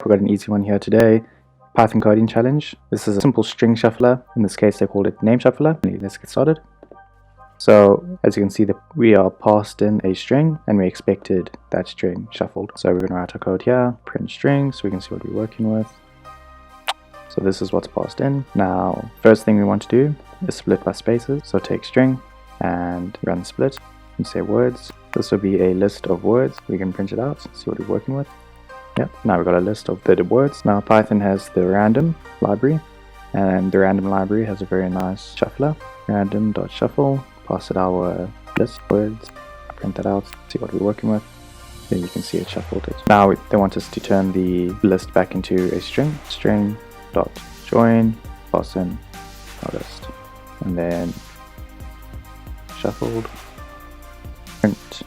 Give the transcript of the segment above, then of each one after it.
We've got an easy one here today. Python coding challenge. This is a simple string shuffler. In this case, they called it name shuffler. Let's get started. So as you can see, we are passed in a string and we expected that string shuffled. So we're going to write our code here, print string, so we can see what we're working with. So this is what's passed in. Now, first thing we want to do is split by spaces. So take string and run split and say words. This will be a list of words. We can print it out, see what we're working with. Yep, now we've got a list of 30 words. Now Python has the random library, and the random library has a very nice shuffler. Random.shuffle, pass it our list words, print that out, see what we're working with. Then you can see it shuffled it. Now they want us to turn the list back into a string. String.join, pass in our list, and then shuffled, print,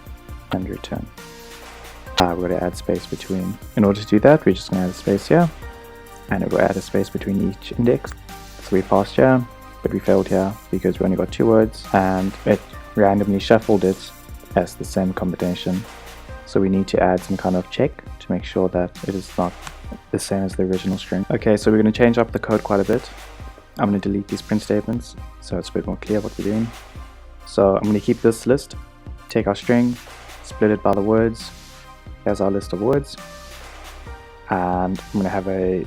and return. We're going to add space between. In order to do that, we're just going to add a space here, and it will add a space between each index. So we passed here, but we failed here because we only got 2 words, and it randomly shuffled it as the same combination. So we need to add some kind of check to make sure that it is not the same as the original string. Okay, so we're going to change up the code quite a bit. I'm going to delete these print statements so it's a bit more clear what we're doing. So I'm going to keep this list, take our string, split it by the words. Here's our list of words, and I'm going to have a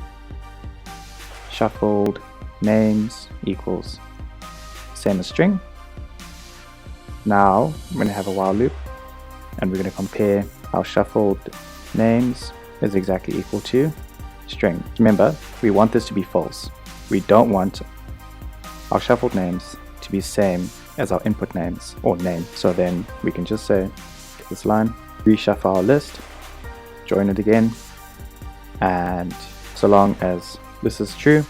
shuffled names equals same as string. Now I'm going to have a while loop, and we're going to compare our shuffled names is exactly equal to string. Remember, we want this to be false. We don't want our shuffled names to be same as our input names or name. So then we can just say this line, reshuffle our list, join it again, and so long as this is true,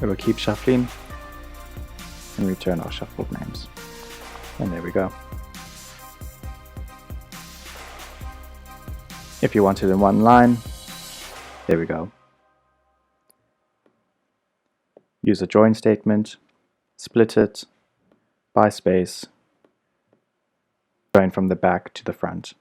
it will keep shuffling and return our shuffled names. And there we go. If you want it in one line, there we go. Use a join statement, split it by space, join from the back to the front.